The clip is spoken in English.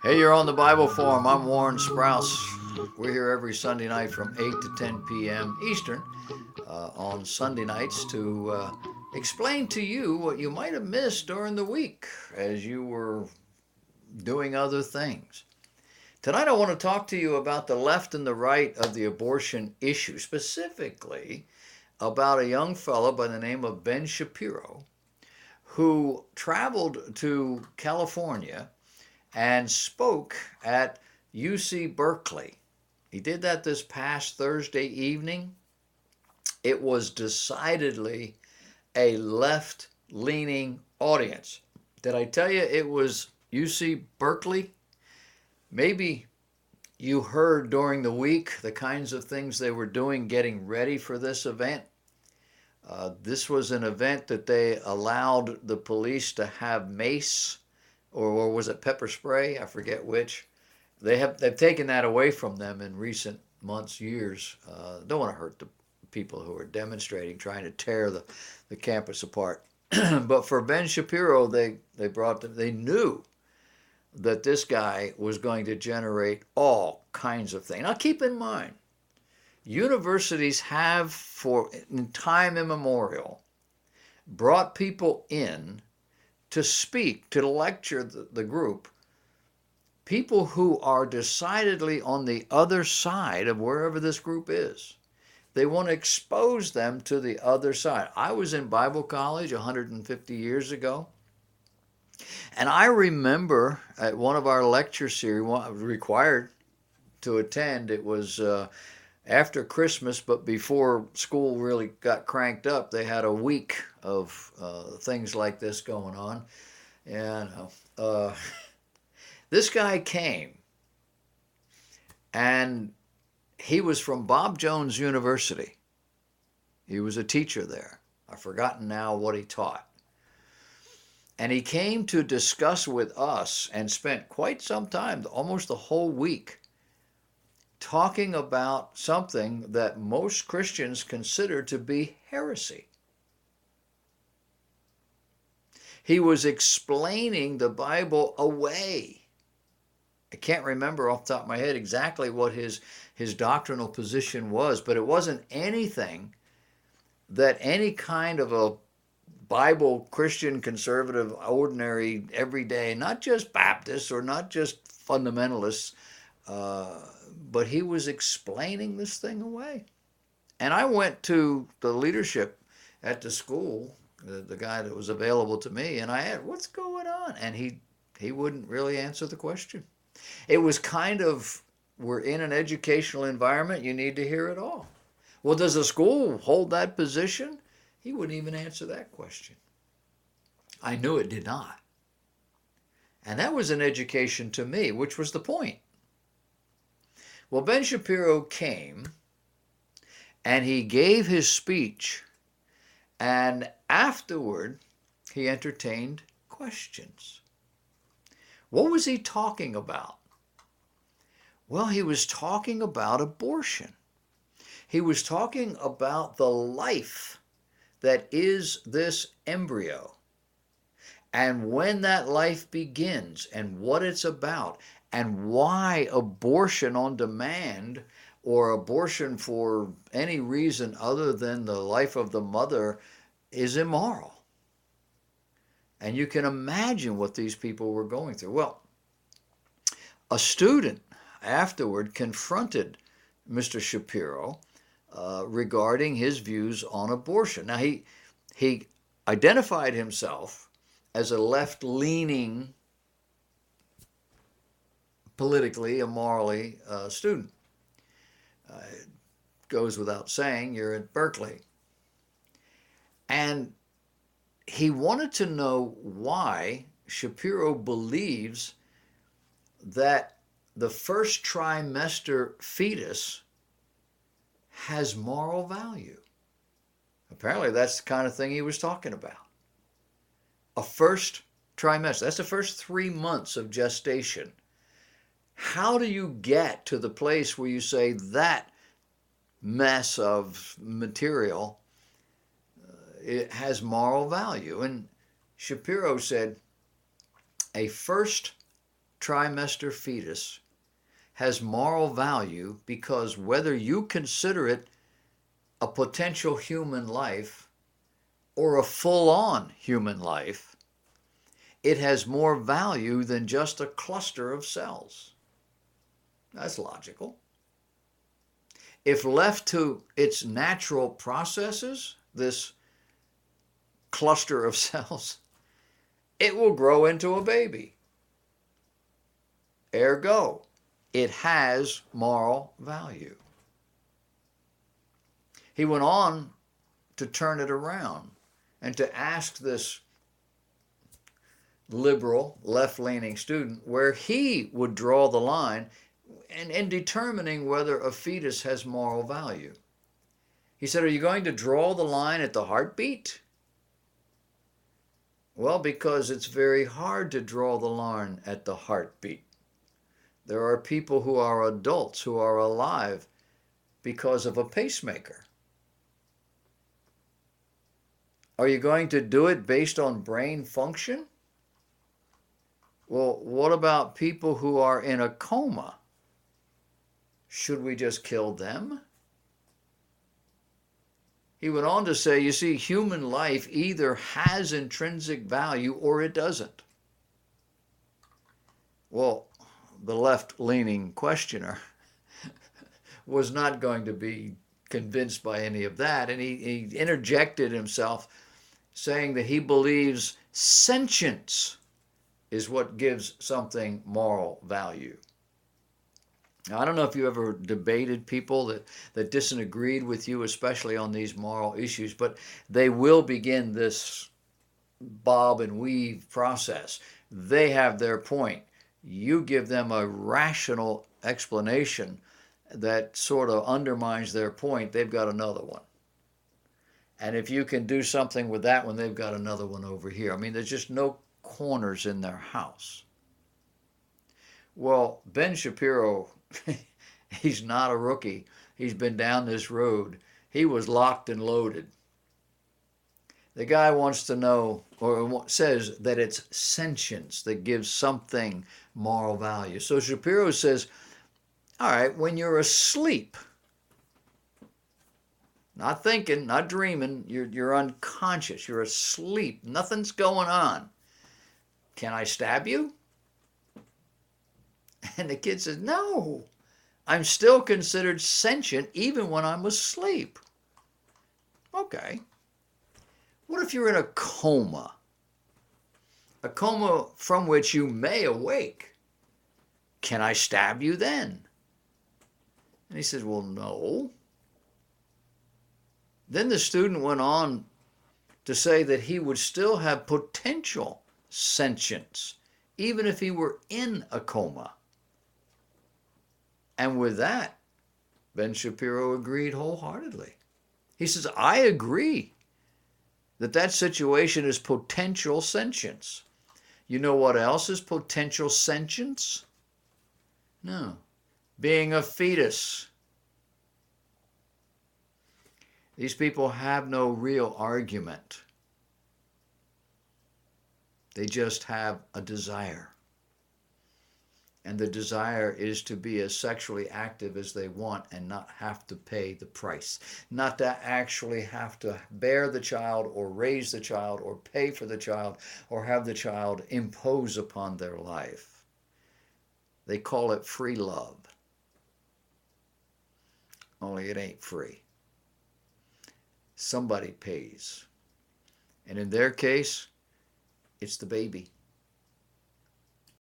Hey, you're on the Bible Forum. I'm Warren Sprouse. We're here every Sunday night from 8 to 10 p.m. Eastern on Sunday nights to explain to you what you might have missed during the week as you were doing other things. Tonight, I want to talk to you about the left and the right of the abortion issue, specifically about a young fellow by the name of Ben Shapiro who traveled to California and spoke at UC Berkeley. He did that this past Thursday evening. It was decidedly a left leaning audience. Did I tell you it was UC Berkeley? Maybe you heard during the week the kinds of things they were doing getting ready for this event. This was an event that they allowed the police to have mace, or was it pepper spray? I forget which. They've taken that away from them in recent months, years. Don't want to hurt the people who are demonstrating, trying to tear the campus apart. But for Ben Shapiro, they knew that this guy was going to generate all kinds of things. Now keep in mind, universities have for in time immemorial brought people in to speak, to lecture the group, people who are decidedly on the other side of wherever this group is. They want to expose them to the other side. I was in Bible college 150 years ago, and I remember at one of our lecture series, required to attend, it was after Christmas, but before school really got cranked up, they had a week of things like this going on. And this guy came, and he was from Bob Jones University. He was a teacher there. I've forgotten now what he taught. And he came to discuss with us and spent quite some time, almost the whole week, talking about something that most Christians consider to be heresy. He was explaining the Bible away. I can't remember off the top of my head exactly what his doctrinal position was, but it wasn't anything that any kind of a Bible Christian conservative, ordinary, everyday, not just Baptists or not just fundamentalists, but he was explaining this thing away. And I went to the leadership at the school, the guy that was available to me, and I asked, "What's going on?" And he wouldn't really answer the question. It was kind of, we're in an educational environment, you need to hear it all. Well, does the school hold that position? He wouldn't even answer that question. I knew it did not. And that was an education to me, which was the point. Well, Ben Shapiro came and he gave his speech, and afterward he entertained questions. What was he talking about? Well, he was talking about abortion. He was talking about the life that is this embryo, and when that life begins, and what it's about, and why abortion on demand or abortion for any reason other than the life of the mother is immoral. And you can imagine what these people were going through. Well, a student afterward confronted Mr. Shapiro regarding his views on abortion. Now, he identified himself as a left-leaning, politically and morally student. It goes without saying, you're at Berkeley. And he wanted to know why Shapiro believes that the first trimester fetus has moral value. Apparently that's the kind of thing he was talking about. A first trimester, that's the first 3 months of gestation. How do you get to the place where you say that mess of material it has moral value? And Shapiro said a first trimester fetus has moral value because whether you consider it a potential human life or a full-on human life, it has more value than just a cluster of cells. That's logical. If left to its natural processes, this cluster of cells, it will grow into a baby. Ergo, it has moral value. He went on to turn it around and to ask this liberal, left-leaning student where he would draw the line in determining whether a fetus has moral value. He said, are you going to draw the line at the heartbeat? Well, because it's very hard to draw the line at the heartbeat. There are people who are adults who are alive because of a pacemaker. Are you going to do it based on brain function? Well, what about people who are in a coma? Should we just kill them? He went on to say, you see, human life either has intrinsic value or it doesn't. Well, the left-leaning questioner was not going to be convinced by any of that, and he interjected himself, saying that he believes sentience is what gives something moral value. Now, I don't know if you ever debated people that disagreed with you, especially on these moral issues, but they will begin this bob and weave process. They have their point. You give them a rational explanation that sort of undermines their point, they've got another one. And if you can do something with that one, they've got another one over here. I mean, there's just no corners in their house. Well, Ben Shapiro, he's not a rookie. He's been down this road. He was locked and loaded. The guy wants to know, or says that it's sentience that gives something moral value. So Shapiro says, all right, when you're asleep, not thinking, not dreaming, you're unconscious, you're asleep, nothing's going on. Can I stab you? And the kid says, no, I'm still considered sentient even when I'm asleep. Okay. What if you're in a coma? A coma from which you may awake. Can I stab you then? And he says, well, no. Then the student went on to say that he would still have potential sentience, even if he were in a coma. And with that, Ben Shapiro agreed wholeheartedly. He says, I agree that situation is potential sentience. You know what else is potential sentience? No. Being a fetus. These people have no real argument. They just have a desire. And the desire is to be as sexually active as they want and not have to pay the price. Not to actually have to bear the child or raise the child or pay for the child or have the child impose upon their life. They call it free love. Only it ain't free. Somebody pays. And in their case, it's the baby.